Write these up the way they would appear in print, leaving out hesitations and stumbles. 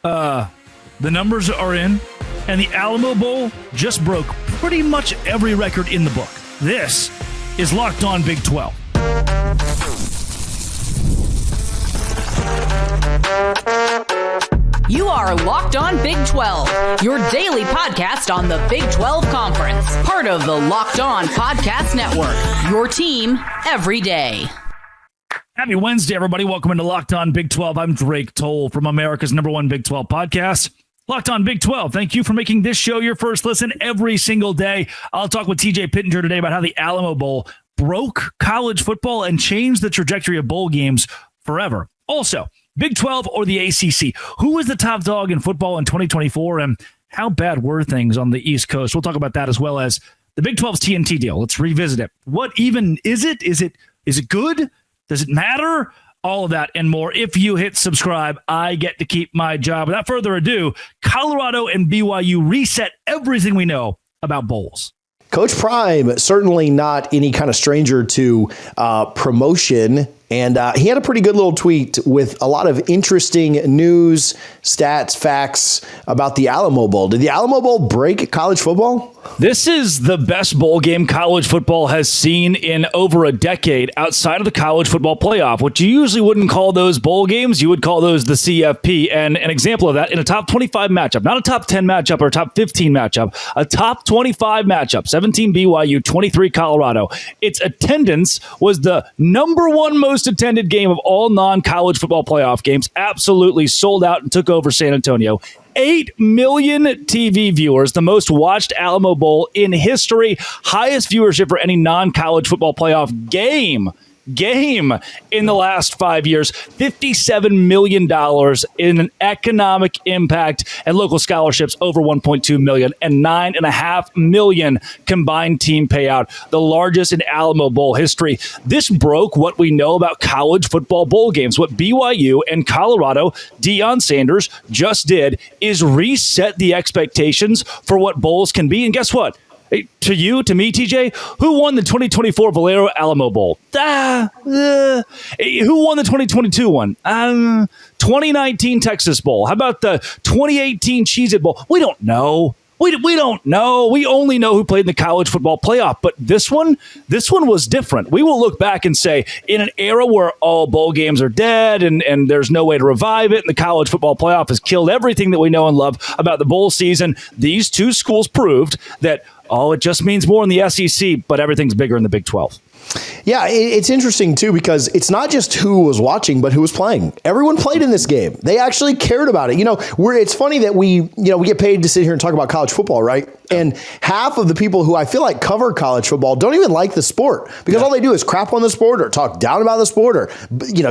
The numbers are in, and the Alamo Bowl just broke pretty much every record in the book. This is Locked On Big 12. You are Locked On Big 12, your daily podcast on the Big 12 Conference. Part of the Locked On Podcast Network, your team every day. Happy Wednesday, everybody. Welcome into Locked On Big 12. I'm Drake Toll from America's #1 Big 12 podcast, Locked On Big 12. Thank you for making this show your first listen every single day. I'll talk with TJ Pittenger today about how the Alamo Bowl broke college football and changed the trajectory of bowl games forever. Also, Big 12 or the ACC? Who is the top dog in football in 2024, and how bad were things on the East Coast? We'll talk about that, as well as the Big 12's TNT deal. Let's revisit it. What even is it? Is it good? Does it matter? All of that and more. If you hit subscribe, I get to keep my job. Without further ado, Colorado and BYU reset everything we know about bowls. Coach Prime, certainly not any kind of stranger to promotion. And he had a pretty good little tweet with a lot of interesting news, stats, facts about the Alamo Bowl. Did the Alamo Bowl break college football? This is the best bowl game college football has seen in over a decade outside of the college football playoff, which you usually wouldn't call those bowl games. You would call those the CFP. And an example of that, in a top 25 matchup, not a top 10 matchup or a top 15 matchup, a top 25 matchup, 17 BYU, 23 Colorado. Its attendance was the number one most attended game of all non-college football playoff games. Absolutely sold out and took over San Antonio. 8 million TV viewers, the most watched Alamo Bowl in history, highest viewership for any non-college football playoff game in the last 5 years, $57 million in an economic impact, and local scholarships over $1.2 million, and $9.5 million combined team payout, the largest in Alamo Bowl history. This broke what we know about college football bowl games. What BYU and Colorado, Deion Sanders, just did is reset the expectations for what bowls can be. And guess what? To you, to me, TJ, who won the 2024 Valero Alamo Bowl? Who won the 2022 one? 2019 Texas Bowl. How about the 2018 Cheez-It Bowl? We don't know. We don't know. We only know who played in the college football playoff. But this one was different. We will look back and say, in an era where all bowl games are dead and there's no way to revive it, and the college football playoff has killed everything that we know and love about the bowl season, these two schools proved that, it just means more in the SEC, but everything's bigger in the Big 12. Yeah, it's interesting, too, because it's not just who was watching, but who was playing. Everyone played in this game. They actually cared about it. It's funny that we get paid to sit here and talk about college football, right? And half of the people who I feel like cover college football don't even like the sport, because all they do is crap on the sport or talk down about the sport, or,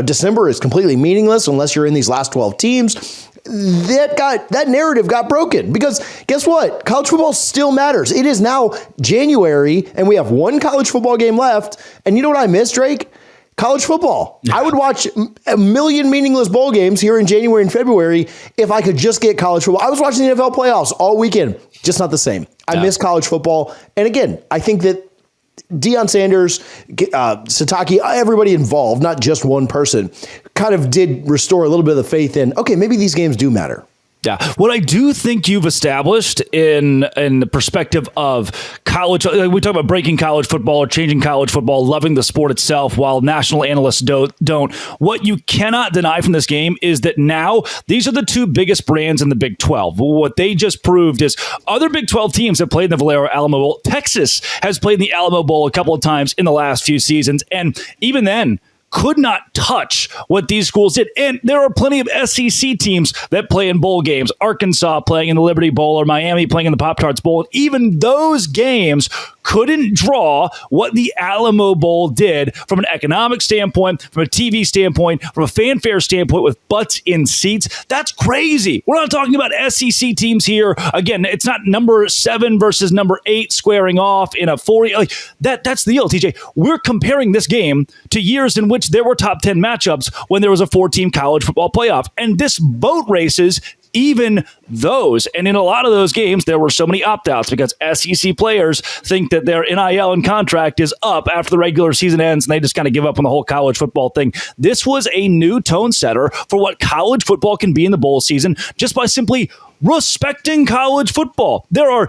December is completely meaningless unless you're in these last 12 teams. That narrative got broken, because guess what? College football still matters. It is now January and we have one college football game left. And you know what I miss, Drake? College football. I would watch a million meaningless bowl games here in January and February if I could just get college football. I was watching the NFL playoffs all weekend. Just not the same. I miss college football. And again, I think that Deion Sanders, Sataki, everybody involved, not just one person, kind of did restore a little bit of the faith in, okay, maybe these games do matter. Yeah. What I do think you've established in the perspective of college, we talk about breaking college football or changing college football, loving the sport itself, while national analysts don't. What you cannot deny from this game is that now these are the two biggest brands in the Big 12. What they just proved is other Big 12 teams have played in the Valero Alamo Bowl. Texas has played in the Alamo Bowl a couple of times in the last few seasons. And even then, could not touch what these schools did. And there are plenty of SEC teams that play in bowl games. Arkansas playing in the Liberty Bowl, or Miami playing in the Pop-Tarts Bowl. And even those games couldn't draw what the Alamo Bowl did from an economic standpoint, from a TV standpoint, from a fanfare standpoint, with butts in seats. That's crazy. We're not talking about SEC teams here. Again, it's not number 7 versus number 8 squaring off in a 40. That's the deal, TJ. We're comparing this game to years in which there were top 10 matchups when there was a 4-team college football playoff. And this boat races even those. And in a lot of those games, there were so many opt-outs because SEC players think that their NIL and contract is up after the regular season ends, and they just kind of give up on the whole college football thing. This was a new tone setter for what college football can be in the bowl season just by simply respecting college football. There are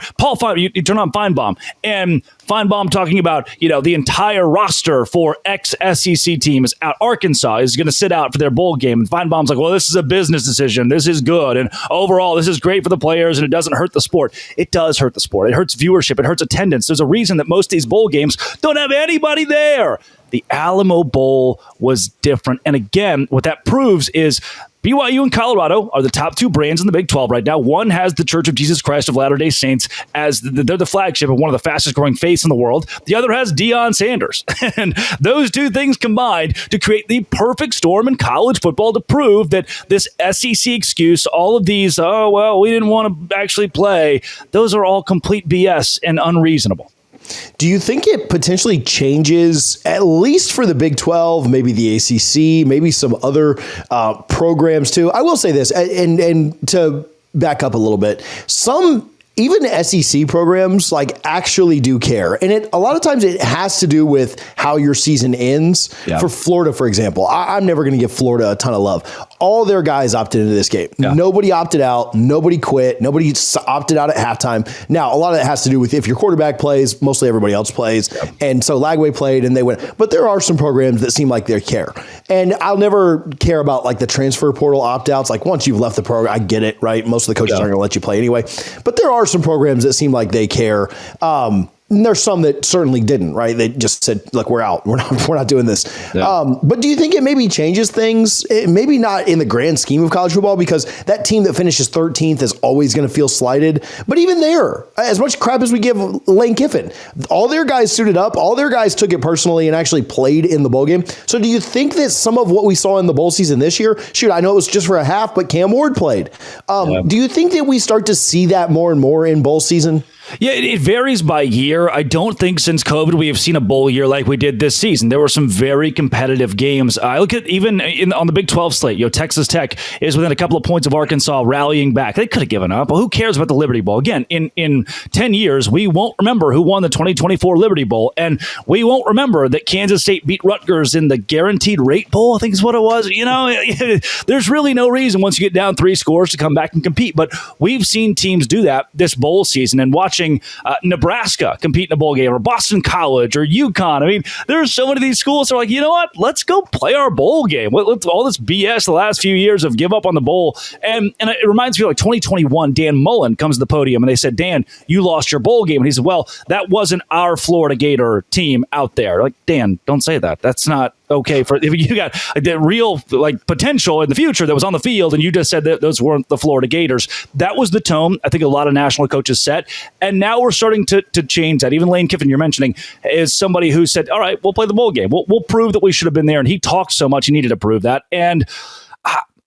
you turn on Feinbaum, and Feinbaum talking about, the entire roster for ex-SEC teams at Arkansas is going to sit out for their bowl game. And Feinbaum's like, well, this is a business decision. This is good. And overall, this is great for the players, and it doesn't hurt the sport. It does hurt the sport. It hurts viewership. It hurts attendance. There's a reason that most of these bowl games don't have anybody there. The Alamo Bowl was different. And again, what that proves is BYU and Colorado are the top two brands in the Big 12 right now. One has the Church of Jesus Christ of Latter-day Saints as they're the flagship and one of the fastest growing faiths in the world. The other has Deion Sanders. And those two things combined to create the perfect storm in college football to prove that this SEC excuse, all of these, we didn't want to actually play, those are all complete BS and unreasonable. Do you think it potentially changes, at least for the Big 12, maybe the ACC, maybe some other programs too? I will say this, and to back up a little bit, even SEC programs actually do care. And a lot of times it has to do with how your season ends. Yeah. For Florida, for example, I'm never going to give Florida a ton of love. All their guys opted into this game. Yeah. Nobody opted out. Nobody quit. Nobody opted out at halftime. Now, a lot of that has to do with if your quarterback plays, mostly everybody else plays. Yeah. And so Lagway played and they went. But there are some programs that seem like they care. And I'll never care about the transfer portal opt-outs. Once you've left the program, I get it, right? Most of the coaches aren't going to let you play anyway. But there are some programs that seem like they care. And there's some that certainly didn't, right? They just said, look, we're out. We're not doing this. Yeah. But do you think it maybe changes things? Maybe not in the grand scheme of college football, because that team that finishes 13th is always going to feel slighted. But even there, as much crap as we give Lane Kiffin, all their guys suited up. All their guys took it personally and actually played in the bowl game. So do you think that some of what we saw in the bowl season this year, I know it was just for a half, but Cam Ward played. Do you think that we start to see that more and more in bowl season? Yeah, it varies by year. I don't think since COVID we have seen a bowl year like we did this season. There were some very competitive games. I look at even on the Big 12 slate, Texas Tech is within a couple of points of Arkansas rallying back. They could have given up. But who cares about the Liberty Bowl? Again, in 10 years, we won't remember who won the 2024 Liberty Bowl. And we won't remember that Kansas State beat Rutgers in the Guaranteed Rate Bowl, I think is what it was. There's really no reason once you get down 3 scores to come back and compete. But we've seen teams do that this bowl season, and watching Nebraska compete in a bowl game, or Boston College, or UConn. I mean, there's so many of these schools that are like, you know what? Let's go play our bowl game. All this BS the last few years of give up on the bowl. And it reminds me of 2021, Dan Mullen comes to the podium and they said, Dan, you lost your bowl game. And he said, well, that wasn't our Florida Gator team out there. Like, Dan, don't say that. That's not okay. If you got the real potential in the future that was on the field, and you just said that those weren't the Florida Gators. That was the tone I think a lot of national coaches set, and now we're starting to change that. Even Lane Kiffin, you're mentioning, is somebody who said, all right, we'll play the bowl game. We'll prove that we should have been there, and he talked so much he needed to prove that. And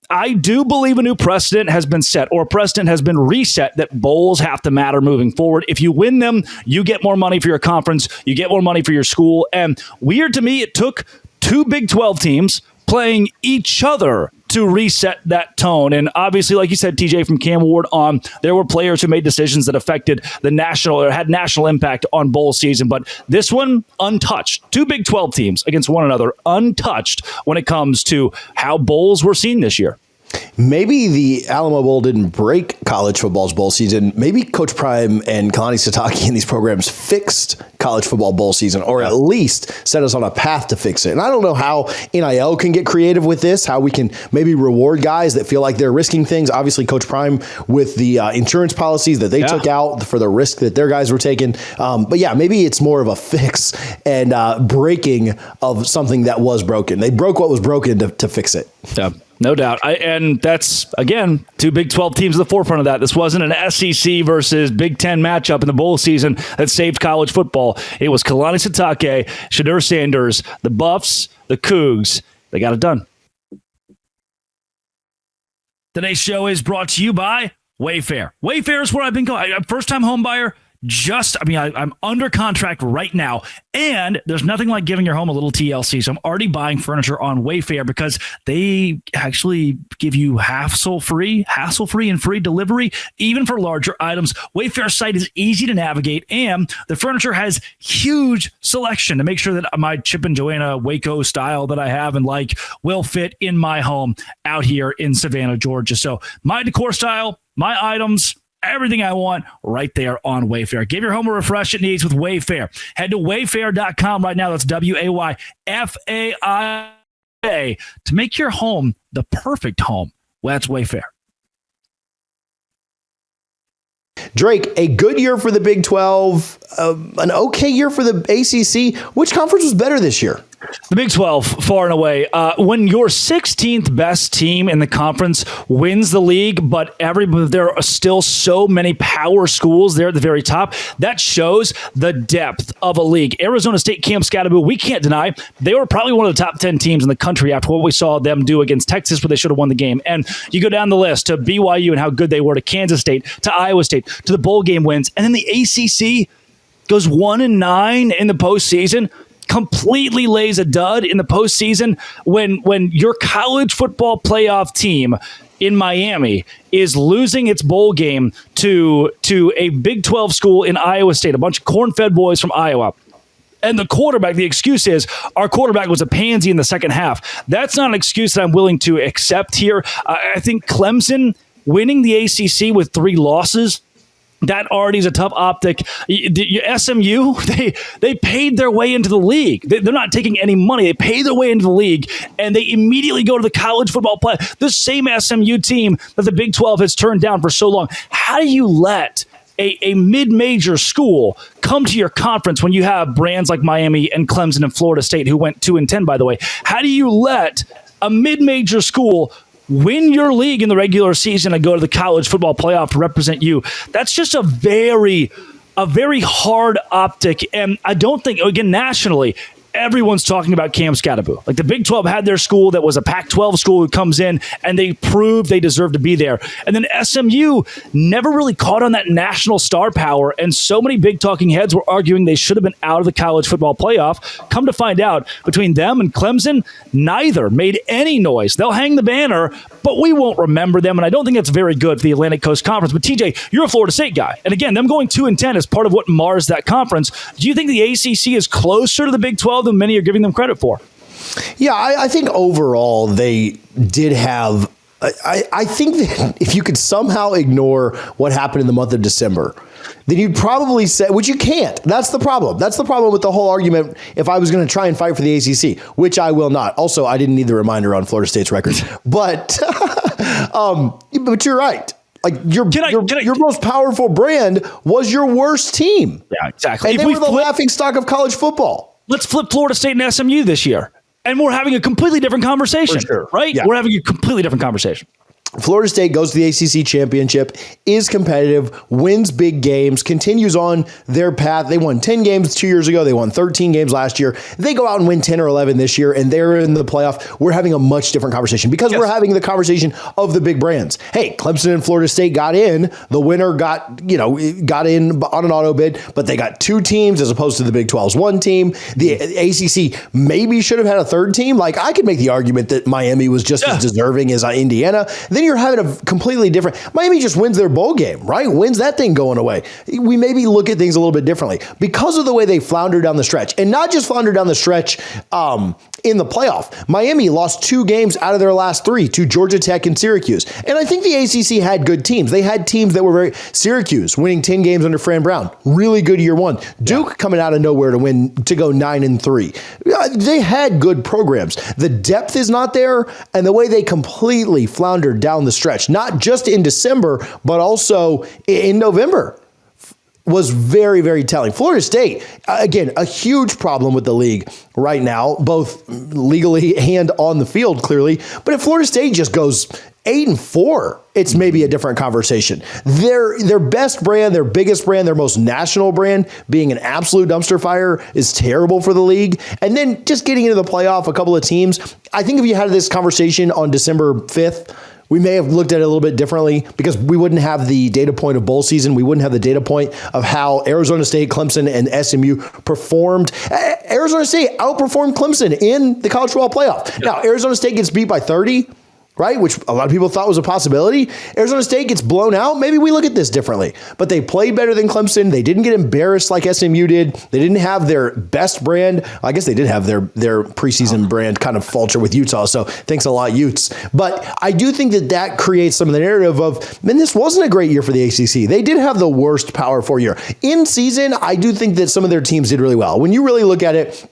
I do believe a new precedent has been set, or a precedent has been reset, that bowls have to matter moving forward. If you win them, you get more money for your conference, you get more money for your school. And weird to me, it took 2 Big 12 teams playing each other to reset that tone. And obviously, like you said, TJ, from Cam Ward on, there were players who made decisions that affected the national, or had national impact on bowl season. But this one, untouched. 2 Big 12 teams against one another, untouched when it comes to how bowls were seen this year. Maybe the Alamo Bowl didn't break college football's bowl season. Maybe Coach Prime and Kalani Sitake and these programs fixed college football bowl season, or at least set us on a path to fix it. And I don't know how NIL can get creative with this, how we can maybe reward guys that feel like they're risking things. Obviously, Coach Prime with the insurance policies that they took out for the risk that their guys were taking. But yeah, maybe it's more of a fix and breaking of something that was broken. They broke what was broken to fix it. Yeah. No doubt. And that's, again, 2 Big 12 teams at the forefront of that. This wasn't an SEC versus Big 10 matchup in the bowl season that saved college football. It was Kalani Sitake, Shedeur Sanders, the Buffs, the Cougs. They got it done. Today's show is brought to you by Wayfair. Wayfair is where I've been going. First-time home buyer, I'm under contract right now, and there's nothing like giving your home a little TLC. So I'm already buying furniture on Wayfair because they actually give you hassle-free and free delivery, even for larger items. Wayfair's site is easy to navigate, and the furniture has huge selection to make sure that my Chip and Joanna Waco style that I have and like will fit in my home out here in Savannah, Georgia. So my decor style, my items, everything I want right there on Wayfair. Give your home a refresh it needs with Wayfair. Head to wayfair.com right now. That's WAYFAIA to make your home the perfect home. Well, that's Wayfair. Drake, a good year for the Big 12, an okay year for the ACC. Which conference was better this year? The Big 12, far and away. When your 16th best team in the conference wins the league, but there are still so many power schools there at the very top, that shows the depth of a league. Arizona State, Camp Scatterbo, we can't deny they were probably one of the top 10 teams in the country after what we saw them do against Texas, where they should have won the game. And you go down the list to BYU and how good they were, to Kansas State, to Iowa State, to the bowl game wins. And then the ACC goes 1-9 in the postseason. Completely lays a dud in the postseason when your college football playoff team in Miami is losing its bowl game to a Big 12 school in Iowa State, a bunch of corn-fed boys from Iowa. And the excuse is our quarterback was a pansy in the second half. That's not an excuse that I'm willing to accept here. I think Clemson winning the ACC with 3 losses, that already is a tough optic. SMU, they paid their way into the league. They're not taking any money. They pay their way into the league, and they immediately go to the college football play. The same SMU team that the Big 12 has turned down for so long. How do you let a mid-major school come to your conference when you have brands like Miami and Clemson and Florida State, who went 2-10, by the way? How do you let a mid-major school win your league in the regular season and go to the college football playoff to represent you? That's just a very hard optic. And I don't think, again, nationally, everyone's talking about Cam Scatterbo. Like the Big 12 had their school that was a Pac-12 school who comes in and they prove they deserve to be there. And then SMU never really caught on that national star power. And so many big talking heads were arguing they should have been out of the college football playoff. Come to find out, between them and Clemson, neither made any noise. They'll hang the banner, but we won't remember them. And I don't think that's very good for the Atlantic Coast Conference. But TJ, you're a Florida State guy. And again, them going 2-10 is part of what mars that conference. Do you think the ACC is closer to the Big 12 than many are giving them credit for? Yeah, I think overall they did have. I think that if you could somehow ignore what happened in the month of December, then you'd probably say, which you can't. That's the problem. That's the problem with the whole argument. If I was going to try and fight for the ACC, which I will not. Also, I didn't need the reminder on Florida State's record. But you're right. Like your most powerful brand was your worst team. Yeah, exactly. And they were the laughingstock of college football. Let's flip Florida State and SMU this year. And we're having a completely different conversation, right? Yeah. We're having a completely different conversation. Florida State goes to the ACC championship, is competitive, wins big games, continues on their path. They won 10 games 2 years ago. They won 13 games last year. They go out and win 10 or 11 this year, and they're in the playoff. We're having a much different conversation because we're having the conversation of the big brands. Hey, Clemson and Florida State got in. The winner got in on an auto bid, but they got 2 teams as opposed to the Big 12's 1 team. The ACC maybe should have had a 3rd team. Like, I could make the argument that Miami was just as deserving as Indiana. Then you're having a completely different. Miami just wins their bowl game, right? Wins that thing going away. We maybe look at things a little bit differently because of the way they flounder down the stretch, and not just flounder down the stretch in the playoff. Miami lost 2 games out of their last 3 to Georgia Tech and Syracuse. And I think the ACC had good teams. They had teams that were Syracuse winning 10 games under Fran Brown. Really good year 1. Duke coming out of nowhere to go 9-3. They had good programs. The depth is not there, and the way they completely floundered down the stretch, not just in December, but also in November, was very, very telling. Florida State, again, a huge problem with the league right now, both legally and on the field, clearly. But if Florida State just goes 8-4, it's maybe a different conversation. Their best brand, their biggest brand, their most national brand, being an absolute dumpster fire is terrible for the league. And then just getting into the playoff, a couple of teams. I think if you had this conversation on December 5th, We may have looked at it a little bit differently because we wouldn't have the data point of bowl season. We wouldn't have the data point of how Arizona State, Clemson, and SMU performed. Arizona State outperformed Clemson in the college football playoff. Now, Arizona State gets beat by 30, right? Which a lot of people thought was a possibility. Arizona State gets blown out. Maybe we look at this differently. But they played better than Clemson. They didn't get embarrassed like SMU did. They didn't have their best brand. I guess they did have their preseason brand kind of falter with Utah. So thanks a lot, Utes. But I do think that creates some of the narrative of, man, this wasn't a great year for the ACC. They did have the worst Power 4 year. In season, I do think that some of their teams did really well. When you really look at it,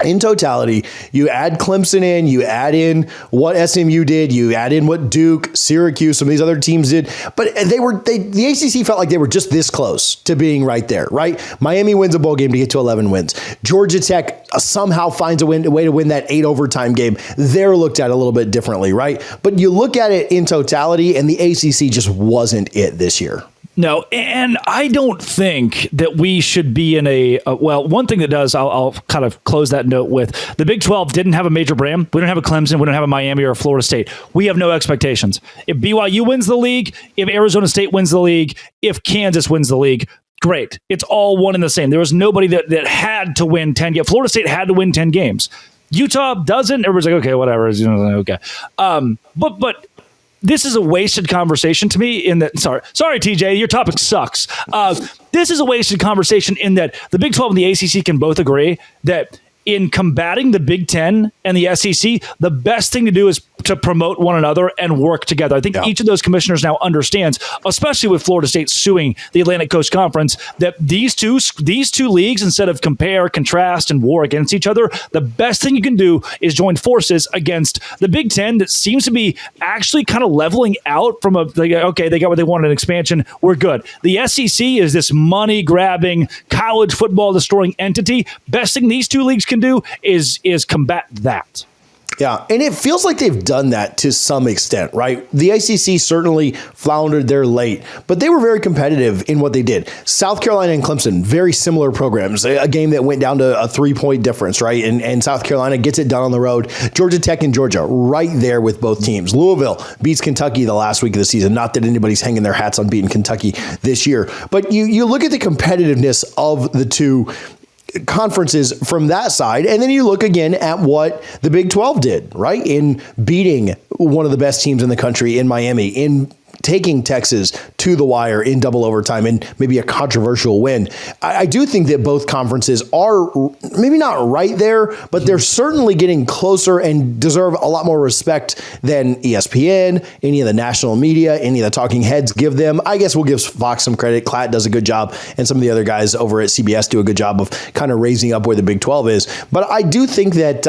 in totality, you add Clemson in, you add in what SMU did, you add in what Duke, Syracuse, some of these other teams did, but the ACC felt like they were just this close to being right there, right? Miami wins a bowl game to get to 11 wins. Georgia Tech somehow finds a way to win that 8 overtime game. They're looked at a little bit differently, right? But you look at it in totality, and the ACC just wasn't it this year. No, and I don't think that we should be in one thing that does, I'll kind of close that note with, the Big 12 didn't have a major brand. We don't have a Clemson. We don't have a Miami or a Florida State. We have no expectations. If BYU wins the league, if Arizona State wins the league, if Kansas wins the league, great. It's all one and the same. There was nobody that had to win 10 games. Florida State had to win 10 games. Utah doesn't. Everybody's like, okay, whatever. Okay. But this is a wasted conversation to me in that, sorry, TJ, your topic sucks. This is a wasted conversation in that the Big 12 and the ACC can both agree that in combating the Big 10 and the SEC, the best thing to do is to promote one another and work together. I think each of those commissioners now understands, especially with Florida State suing the Atlantic Coast Conference, that these two leagues, instead of compare, contrast, and war against each other, the best thing you can do is join forces against the Big 10 that seems to be actually kind of leveling out from they got what they wanted, an expansion, we're good. The SEC is this money-grabbing, college football-destroying entity. Best thing these two leagues can do is combat that. Yeah, and it feels like they've done that to some extent, right? The ACC certainly floundered there late, but they were very competitive in what they did. South Carolina and Clemson, very similar programs, a game that went down to a 3-point difference, right? And South Carolina gets it done on the road. Georgia Tech and Georgia, right there with both teams. Louisville beats Kentucky the last week of the season. Not that anybody's hanging their hats on beating Kentucky this year, but you look at the competitiveness of the two conferences from that side. And then you look again at what the Big 12 did, right? In beating one of the best teams in the country in Miami, in taking Texas to the wire in double overtime and maybe a controversial win. I do think that both conferences are maybe not right there, but they're certainly getting closer and deserve a lot more respect than ESPN, any of the national media, any of the talking heads give them. I guess we'll give Fox some credit. Klatt does a good job, and some of the other guys over at CBS do a good job of kind of raising up where the Big 12 is. But I do think that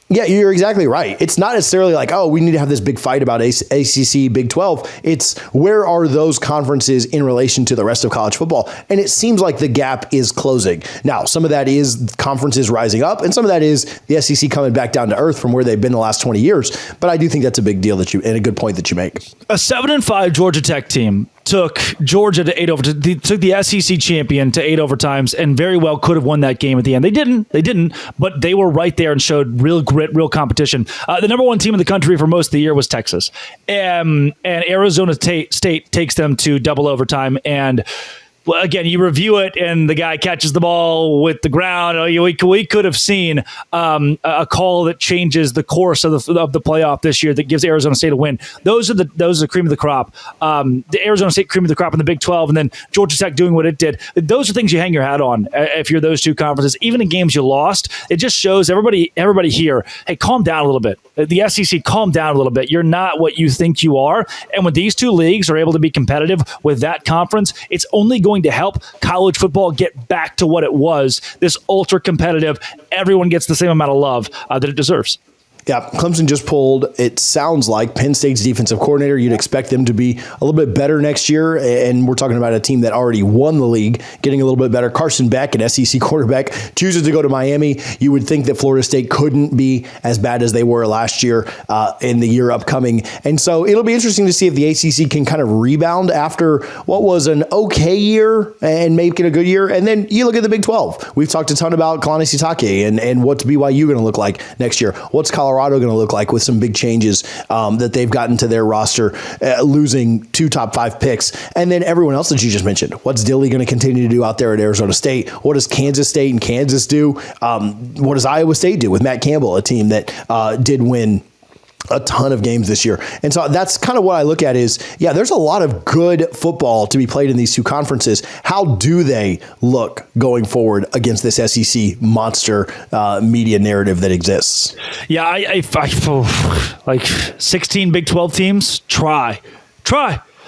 yeah, you're exactly right. It's not necessarily like, oh, we need to have this big fight about ACC, Big 12. It's where are those conferences in relation to the rest of college football? And it seems like the gap is closing. Now, some of that is conferences rising up, and some of that is the SEC coming back down to earth from where they've been the last 20 years. But I do think that's a big deal and a good point that you make. A 7-5 Georgia Tech team took Georgia to 8 overtimes. They took the SEC champion to 8 overtimes and very well could have won that game at the end. They didn't, but they were right there and showed real grit, real competition. The number one team in the country for most of the year was Texas. And Arizona State takes them to double overtime. And well, again, you review it, and the guy catches the ball with the ground. We could have seen a call that changes the course of the playoff this year that gives Arizona State a win. Those are the cream of the crop. The Arizona State cream of the crop in the Big 12, and then Georgia Tech doing what it did. Those are things you hang your hat on if you're those two conferences. Even in games you lost, it just shows everybody here, hey, calm down a little bit. The SEC, calm down a little bit. You're not what you think you are. And when these two leagues are able to be competitive with that conference, it's only going to help college football get back to what it was, this ultra competitive, everyone gets the same amount of love that it deserves. Yeah, Clemson just pulled, it sounds like, Penn State's defensive coordinator. You'd expect them to be a little bit better next year, and we're talking about a team that already won the league, getting a little bit better. Carson Beck, an SEC quarterback, chooses to go to Miami. You would think that Florida State couldn't be as bad as they were last year in the year upcoming. And so it'll be interesting to see if the ACC can kind of rebound after what was an okay year and make it a good year. And then you look at the Big 12. We've talked a ton about Kalani Sitake and what's BYU going to look like next year. What's Colorado Colorado going to look like with some big changes that they've gotten to their roster, losing 2 top 5 picks? And then everyone else that you just mentioned. What's Dilly going to continue to do out there at Arizona State? What does Kansas State and Kansas do? What does Iowa State do with Matt Campbell, a team that did win a ton of games this year? And so that's kind of what I look at is, yeah, there's a lot of good football to be played in these 2 conferences. How do they look going forward against this SEC monster media narrative that exists? Yeah, I like 16 Big 12 teams. Try.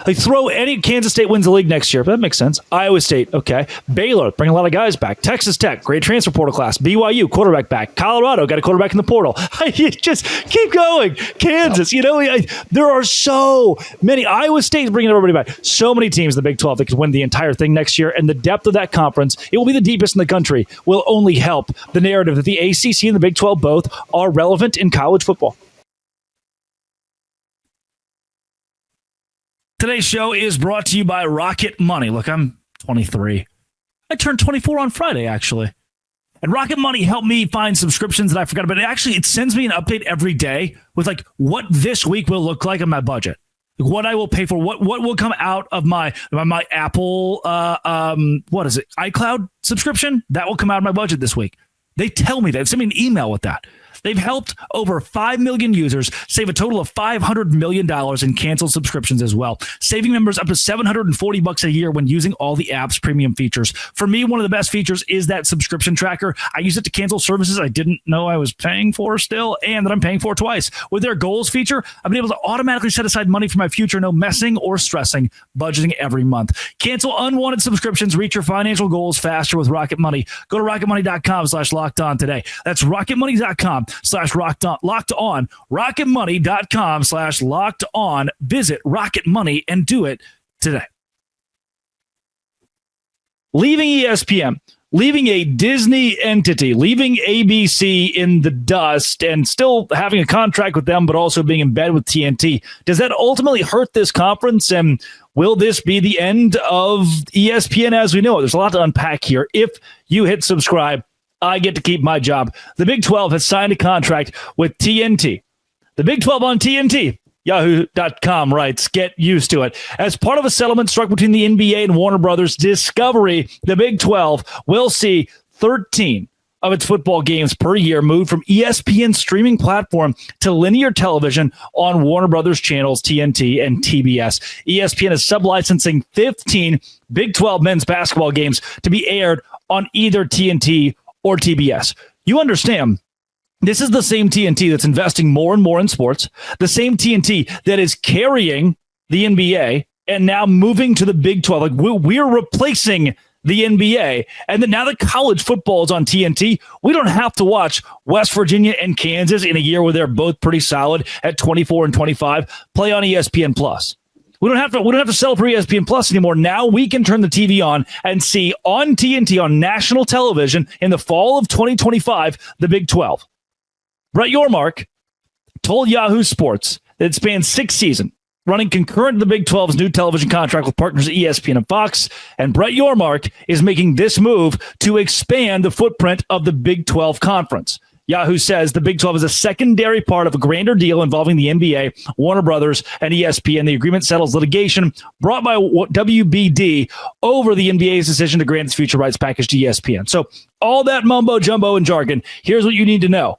Like throw any Kansas State wins the league next year. But that makes sense. Iowa State, okay. Baylor, bring a lot of guys back. Texas Tech, great transfer portal class. BYU, quarterback back. Colorado, got a quarterback in the portal. You just keep going. Kansas, there are so many. Iowa State's bringing everybody back. So many teams in the Big 12 that could win the entire thing next year. And the depth of that conference, it will be the deepest in the country, will only help the narrative that the ACC and the Big 12 both are relevant in college football. Today's show is brought to you by Rocket Money. Look, I'm 23. I turned 24 on Friday, actually. And Rocket Money helped me find subscriptions that I forgot about. It sends me an update every day with like what this week will look like on my budget. Like what I will pay for, what will come out of my Apple, iCloud subscription. That will come out of my budget this week. They tell me that. Send me an email with that. They've helped over 5 million users save a total of $500 million in canceled subscriptions as well, saving members up to $740 a year when using all the app's premium features. For me, one of the best features is that subscription tracker. I use it to cancel services I didn't know I was paying for still and that I'm paying for twice. With their goals feature, I've been able to automatically set aside money for my future, no messing or stressing, budgeting every month. Cancel unwanted subscriptions, reach your financial goals faster with Rocket Money. Go to rocketmoney.com/locked on today. That's rocketmoney.com/locked on. rocketmoney.com/locked on. Visit Rocket Money and do it today. Leaving ESPN, leaving a Disney entity, leaving ABC in the dust and still having a contract with them, but also being in bed with TNT. Does that ultimately hurt this conference? And will this be the end of ESPN as we know it? There's a lot to unpack here. If you hit subscribe, I get to keep my job. The Big 12 has signed a contract with TNT. The Big 12 on TNT. Yahoo.com writes, get used to it. As part of a settlement struck between the NBA and Warner Brothers Discovery, the Big 12 will see 13 of its football games per year moved from ESPN's streaming platform to linear television on Warner Brothers channels TNT and TBS. ESPN is sublicensing 15 Big 12 men's basketball games to be aired on either TNT or TBS. You understand, this is the same TNT that's investing more and more in sports, the same TNT that is carrying the NBA and now moving to the Big 12. Like we're replacing the NBA, and then now that college football is on TNT, we don't have to watch West Virginia and Kansas in a year where they're both pretty solid at 24 and 25 play on ESPN Plus. We don't have to sell for ESPN Plus anymore. Now we can turn the TV on and see on TNT on national television in the fall of 2025 the Big 12. Brett Yormark told Yahoo Sports that it spans 6 seasons, running concurrent to the Big 12's new television contract with partners at ESPN and Fox. And Brett Yormark is making this move to expand the footprint of the Big 12 conference. Yahoo says the Big 12 is a secondary part of a grander deal involving the NBA, Warner Brothers, and ESPN. The agreement settles litigation brought by WBD over the NBA's decision to grant its future rights package to ESPN. So all that mumbo jumbo and jargon, here's what you need to know.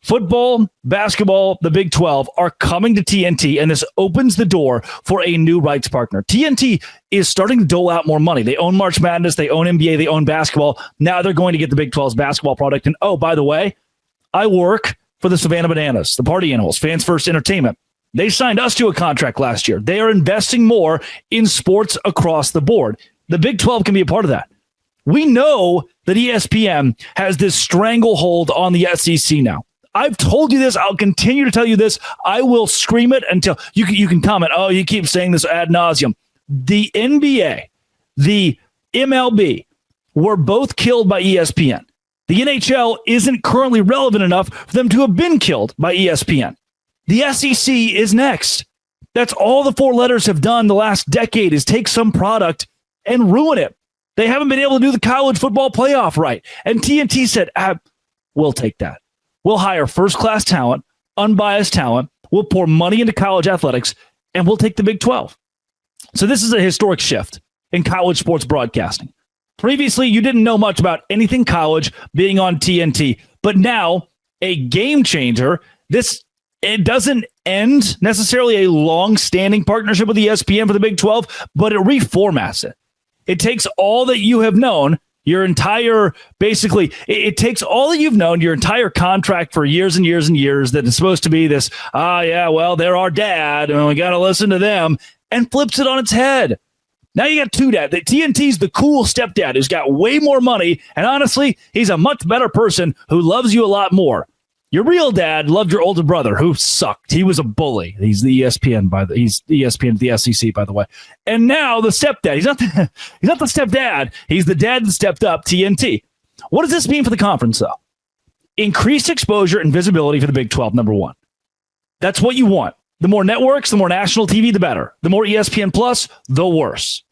Football, basketball, the Big 12 are coming to TNT, and this opens the door for a new rights partner. TNT is starting to dole out more money. They own March Madness, they own NBA, they own basketball. Now they're going to get the Big 12's basketball product. And oh, by the way, I work for the Savannah Bananas, the Party Animals, Fans First Entertainment. They signed us to a contract last year. They are investing more in sports across the board. The Big 12 can be a part of that. We know that ESPN has this stranglehold on the SEC now. I've told you this. I'll continue to tell you this. I will scream it until you can comment. Oh, you keep saying this ad nauseum. The NBA, the MLB were both killed by ESPN. The NHL isn't currently relevant enough for them to have been killed by ESPN. The SEC is next. That's all the 4 letters have done the last decade is take some product and ruin it. They haven't been able to do the college football playoff right. And TNT said, we'll take that. We'll hire first-class talent. unbiased talent. We'll pour money into college athletics, and we'll take the Big 12. So this is a historic shift in college sports broadcasting. Previously, you didn't know much about anything college being on TNT, but now a game changer. It doesn't end necessarily a long-standing partnership with ESPN for the Big 12, but it reformats it. It takes all that you have known, it takes all that you've known, your entire contract for years and years and years that is supposed to be this, they're our dad, and we got to listen to them, and flips it on its head. Now you got two dads. TNT's the cool stepdad who's got way more money, and honestly, he's a much better person who loves you a lot more. Your real dad loved your older brother who sucked. He was a bully. He's the ESPN he's ESPN at the SEC, by the way. And now the stepdad. He's not the stepdad. He's the dad that stepped up, TNT. What does this mean for the conference, though? Increased exposure and visibility for the Big 12, number one. That's what you want. The more networks, the more national TV, the better. The more ESPN Plus, the worse.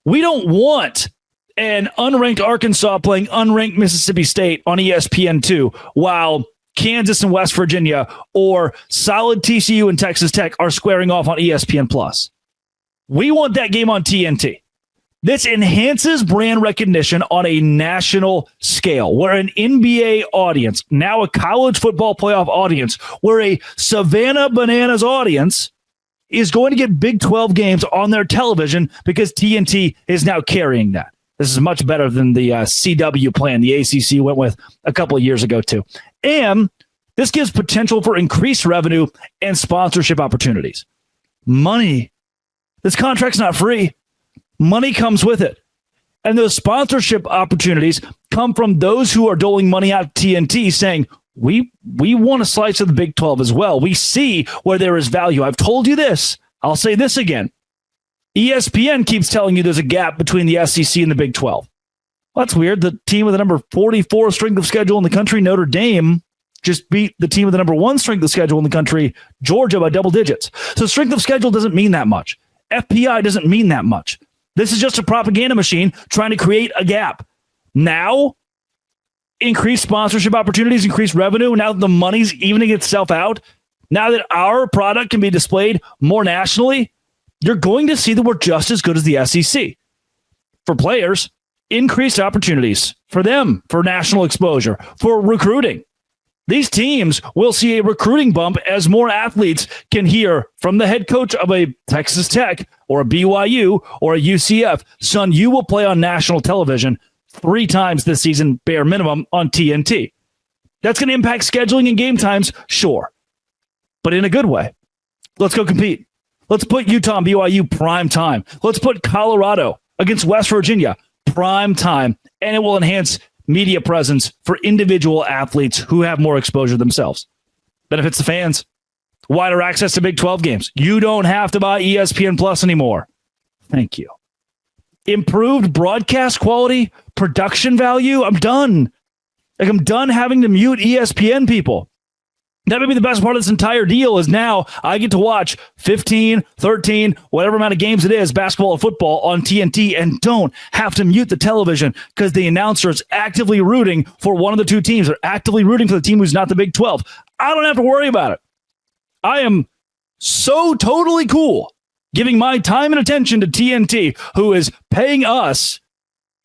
We don't want an unranked Arkansas playing unranked Mississippi State on ESPN2 while Kansas and West Virginia or solid TCU and Texas Tech are squaring off on ESPN Plus. We want that game on TNT. This enhances brand recognition on a national scale, where an NBA audience, now a college football playoff audience, where a Savannah Bananas audience is going to get Big 12 games on their television because TNT is now carrying that. This is much better than the CW plan the ACC went with a couple of years ago, too. And this gives potential for increased revenue and sponsorship opportunities. Money. This contract's not free. Money comes with it. And those sponsorship opportunities come from those who are doling money out to TNT saying, we want a slice of the Big 12 as well. We see where there is value. I've told you this. I'll say this again. ESPN keeps telling you there's a gap between the SEC and the Big 12. Well, that's weird. The team with the number 44 strength of schedule in the country, Notre Dame, just beat the team with the number 1 strength of schedule in the country, Georgia, by double digits. So strength of schedule doesn't mean that much. FPI doesn't mean that much. This is just a propaganda machine trying to create a gap. Now, increased sponsorship opportunities, increased revenue. Now that the money's evening itself out, now that our product can be displayed more nationally, you're going to see that we're just as good as the SEC. For players, increased opportunities for them, for national exposure, for recruiting. These teams will see a recruiting bump as more athletes can hear from the head coach of a Texas Tech or a BYU or a UCF, son, you will play on national television 3 times this season, bare minimum, on TNT. That's going to impact scheduling and game times, sure, but in a good way. Let's go compete. Let's put Utah and BYU prime time. Let's put Colorado against West Virginia prime time, and it will enhance media presence for individual athletes who have more exposure themselves. Benefits the fans. Wider access to Big 12 games. You don't have to buy ESPN Plus anymore. Thank you. Improved broadcast quality, production value. I'm done. I'm done having to mute ESPN people. That may be the best part of this entire deal is now I get to watch 15, 13, whatever amount of games it is, basketball or football on TNT, and don't have to mute the television because the announcer is actively rooting for one of the two teams or actively rooting for the team who's not the Big 12. I don't have to worry about it. I am so totally cool giving my time and attention to TNT, who is paying us,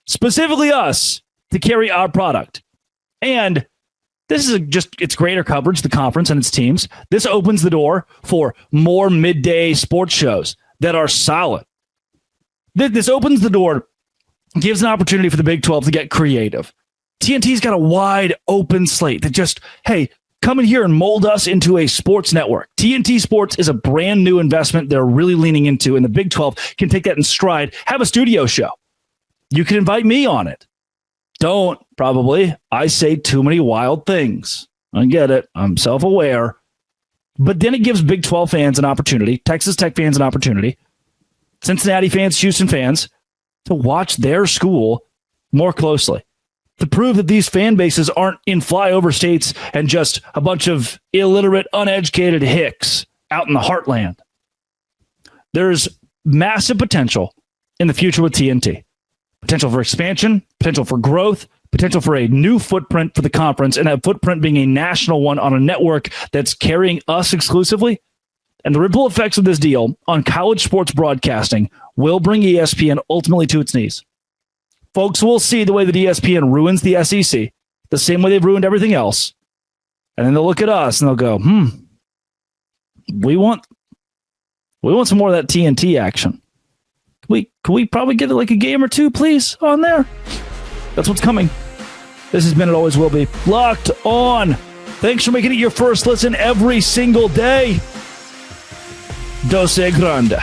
specifically us, to carry our product. And this is it's greater coverage, the conference and its teams. This opens the door for more midday sports shows that are solid. This opens the door, gives an opportunity for the Big 12 to get creative. TNT's got a wide open slate that just, hey, come in here and mold us into a sports network. TNT Sports is a brand new investment they're really leaning into, and the Big 12 can take that in stride, have a studio show. You can invite me on it. Don't, probably. I say too many wild things. I get it. I'm self-aware. But then it gives Big 12 fans an opportunity, Texas Tech fans an opportunity, Cincinnati fans, Houston fans, to watch their school more closely, to prove that these fan bases aren't in flyover states and just a bunch of illiterate, uneducated hicks out in the heartland. There's massive potential in the future with TNT. Potential for expansion, potential for growth, potential for a new footprint for the conference, and that footprint being a national one on a network that's carrying us exclusively. And the ripple effects of this deal on college sports broadcasting will bring ESPN ultimately to its knees. Folks will see the way that ESPN ruins the SEC, the same way they've ruined everything else. And then they'll look at us and they'll go, we want some more of that TNT action. Can we probably get like a game or two, please, on there? That's what's coming. This has been, it always will be, Locked On. Thanks for making it your first listen every single day. Dose Grande.